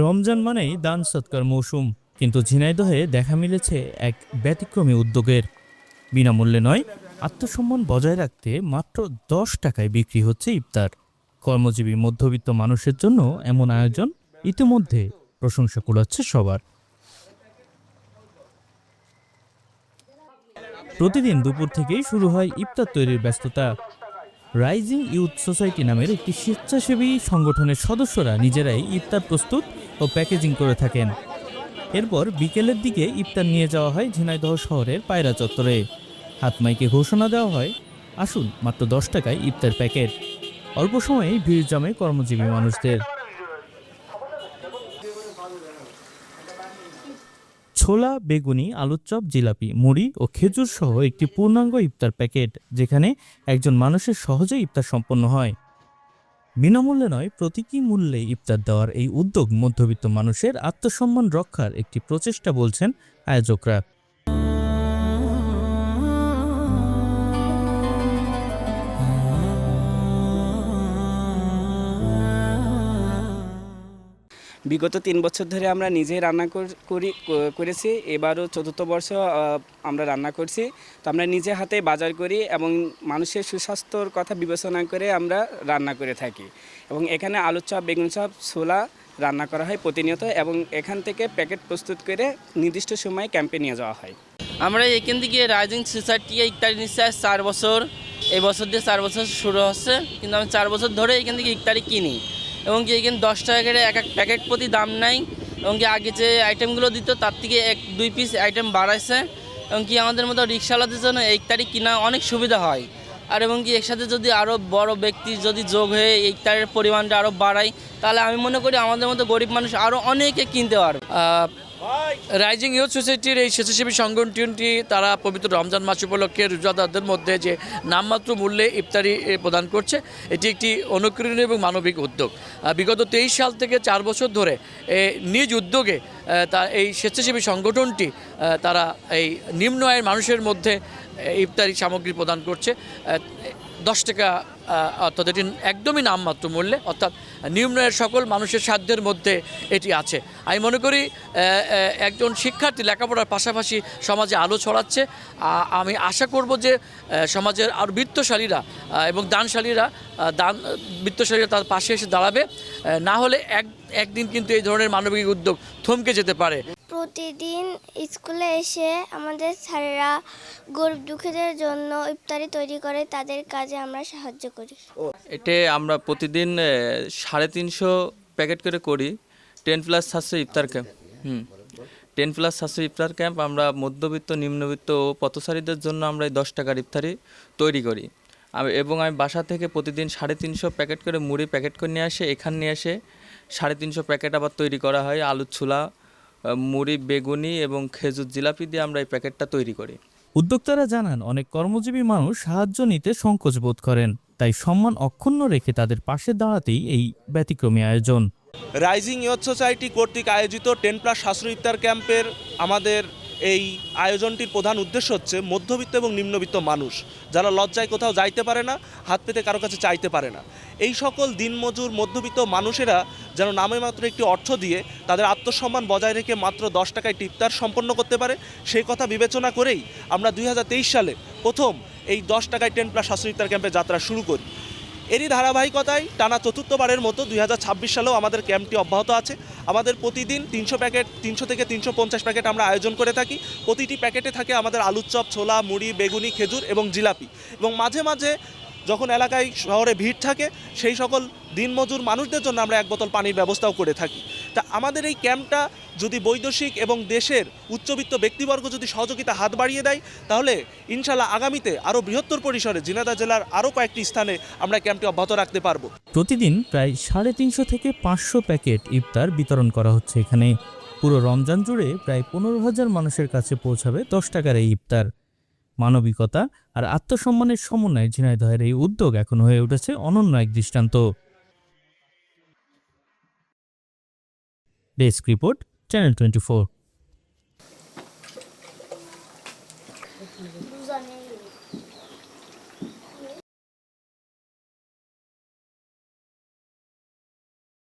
রমজান মানেই দান সৎকার মৌসুম, কিন্তু ঝিনাইদহে দেখা মিলেছে এক ব্যতিক্রমী উদ্যোগের। বিনামূল্যে নয়, আত্মসম্মান বজায় রাখতে মাত্র 10 টাকায় বিক্রি হচ্ছে ইফতার। কর্মজীবী মধ্যবিত্ত মানুষের জন্য এমন আয়োজন ইতিমধ্যে প্রশংসা কুড়াচ্ছে সবার। প্রতিদিন দুপুর থেকেই শুরু হয় ইফতার তৈরির ব্যস্ততা। রাইজিং ইউথ সোসাইটি নামের একটি স্বেচ্ছাসেবী সংগঠনের সদস্যরা নিজেরাই ইফতার প্রস্তুত ও প্যাকেজিং করে থাকেন। এরপর বিকেলের দিকে ইফতার নিয়ে যাওয়া হয় ঝিনাইদহ শহরের পায়রা চত্বরে। হাতমাইকে ঘোষণা দেওয়া হয়, আসুন মাত্র 10 টাকায় ইফতার প্যাকেট। অল্প সময়েই ভিড় জমে কর্মজীবী মানুষদের। ছোলা, বেগুনি, আলুর চপ, জিলাপি, মুড়ি ও খেজুর সহ একটি পূর্ণাঙ্গ ইফতার প্যাকেট, যেখানে একজন মানুষের সহজে ইফতার সম্পন্ন হয়। বিনামূল্যে নয়, প্রতীকী মূল্যে ইফতার দেওয়ার এই উদ্যোগ মধ্যবিত্ত মানুষের আত্মসম্মান রক্ষার একটি প্রচেষ্টা বলছেন আয়োজকরা। বিগত ৩ বছর ধরে আমরা নিজেই রান্না করেছি। এবারও চতুর্থ বর্ষ আমরা রান্না করছি। তো আমরা নিজে হাতে বাজার করি এবং মানুষের সুস্বাস্থ্যর কথা বিবেচনা করে আমরা রান্না করে থাকি। এবং এখানে আলুর চপ, বেগুন চপ, ছোলা রান্না করা হয় প্রতিনিয়ত, এবং এখান থেকে প্যাকেট প্রস্তুত করে নির্দিষ্ট সময়ে ক্যাম্পে নিয়ে যাওয়া হয়। আমরা এখান থেকে রাইজিং সোসাইটি ইফতারি নিচ্ছি 4 বছর। এই বছর দিয়ে 4 বছর শুরু হচ্ছে, কিন্তু আমি 4 বছর ধরে এখান থেকে ইফতারি কিনি। এবং কি এখানে 10 টাকা করে এক প্যাকেট প্রতি দাম নাই। এবং কি আগে যে আইটেমগুলো দিত তার থেকে 1-2 পিস আইটেম বাড়াইছে। এবং কি আমাদের মতো রিক্সাওয়ালাদের জন্য এই ইফতারি কিনা অনেক সুবিধা হয়। আর এবং কি এর সাথে যদি আরও বড় ব্যক্তি যদি যোগ হয়ে এই ইফতারের পরিমাণটা আরও বাড়ায়, তাহলে আমি মনে করি আমাদের মতো গরিব মানুষ আরও অনেকে কিনতে পারবে। রাইজিং ইউথ সোসাইটির এই স্বেচ্ছাসেবী সংগঠনটি তারা পবিত্র রমজান মাস উপলক্ষে রোজাদারদের মধ্যে যে নামমাত্র মূল্যে ইফতারি প্রদান করছে, এটি একটি অনুকরণীয় এবং মানবিক উদ্যোগ। বিগত 23 সাল থেকে 4 বছর ধরে নিজ উদ্যোগে এই স্বেচ্ছাসেবী সংগঠনটি তারা এই নিম্ন আয়ের মানুষের মধ্যে ইফতারি সামগ্রী প্রদান করছে 10 টাকা, অর্থাৎ এটি একদমই নামমাত্র মূল্যে, অর্থাৎ নিম্ন আয়ের সকল মানুষের সাধ্যের মধ্যে এটি আছে। আমি মনে করি একজন শিক্ষার্থী লেখাপড়ার পাশাপাশি সমাজে আলো ছড়াচ্ছে। আমি আশা করব যে সমাজের আর বিত্তশালীরা এবং দানশালীরা বিত্তশালীরা তার পাশে এসে দাঁড়াবে। না হলে একদিন কিন্তু এই ধরনের মানবিক উদ্যোগ থমকে যেতে পারে। প্রতিদিন স্কুলে এসে আমাদের স্যারেরা গরিব দুঃখীদের জন্য ইফতারি তৈরি করে, তাদের কাজে আমরা সাহায্য করি। এটা আমরা প্রতিদিন 350 প্যাকেট করে করি। 10+ সাশ্রয় ইফতার ক্যাম্প 10+ সাশ্রয় ইফতার ক্যাম্প আমরা মধ্যবিত্ত, নিম্নবিত্ত ও পথচারীদের জন্য আমরা এই 10 টাকার ইফতারি তৈরি করি। এবং আমি বাসা থেকে প্রতিদিন 350 প্যাকেট করে মুড়ি প্যাকেট করে নিয়ে আসে, এখানে নিয়ে এসে 350 প্যাকেট আবার তৈরি করা হয়। আলুর ছোলা, মুড়ি, বেগুনি এবং খেজুর, জিলাপি দিয়ে আমরা এই প্যাকেটটা তৈরি করি। উদ্যোক্তারা জানান, অনেক কর্মজীবী মানুষ সাহায্য নিতে সংকোচ বোধ করেন, তাই সম্মান অক্ষুণ্ণ রেখে তাদের পাশে দাঁড়াতেই এই ব্যতিক্রমী আয়োজন। রাইজিং ইউথ সোসাইটি কর্তৃক আয়োজিত 10+ সাশ্রয় ইফতার ক্যাম্পের আমাদের এই আয়োজনটির প্রধান উদ্দেশ্য হচ্ছে মধ্যবিত্ত এবং নিম্নবিত্ত মানুষ যারা লজ্জায় কোথাও যাইতে পারে না, হাত পেতে কারো কাছে চাইতে পারে না, এই সকল দিনমজুর মধ্যবিত্ত মানুষেরা যেন নামে মাত্র একটি অর্থ দিয়ে তাদের আত্মসম্মান বজায় রেখে মাত্র 10 টাকায় ইফতার সম্পন্ন করতে পারে, সেই কথা বিবেচনা করেই আমরা 2023 সালে প্রথম এই 10 টাকায় 10+ সাশ্রয় ইফতার ক্যাম্পের যাত্রা শুরু করি। এরই ধারাবাহিকতায় টানা চতুর্থবারের মতো 2026 সালেও আমাদের ক্যাম্পটি অব্যাহত আছে। আমাদের প্রতিদিন 300 থেকে 350 প্যাকেট আমরা আয়োজন করে থাকি। প্রতিটি প্যাকেটে থাকে আমাদের আলুর চপ, ছোলা, মুড়ি, বেগুনি, খেজুর এবং জিলাপি। এবং মাঝে মাঝে যখন এলাকায় শহরে ভিড় থাকে, সেই সকল দিনমজুর মানুষদের জন্য আমরা 1 বোতল পানির ব্যবস্থাও করে থাকি। তা আমাদের এই ক্যাম্পটা যদি বৈদেশিক এবং দেশের উচ্চবিত্ত ব্যক্তিবর্গ যদি সহযোগিতা হাত বাড়িয়ে দেয়, তাহলে ইনশাল্লাহ আগামীতে আরও বৃহত্তর পরিসরে ঝিনাইদহ জেলার আরও কয়েকটি স্থানে আমরা ক্যাম্পটি অব্যাহত রাখতে পারবো। প্রতিদিন প্রায় 350 থেকে 500 প্যাকেট ইফতার বিতরণ করা হচ্ছে এখানে। পুরো রমজান জুড়ে প্রায় 15,000 মানুষের কাছে পৌঁছাবে 10 টাকার এই ইফতার। মানবিকতা আর আত্মসম্মানের সমন্বয়ে ঝিনাইদহের এই উদ্যোগ এখন হয়ে উঠেছে অনন্য এক দৃষ্টান্ত। Desk report, channel 24।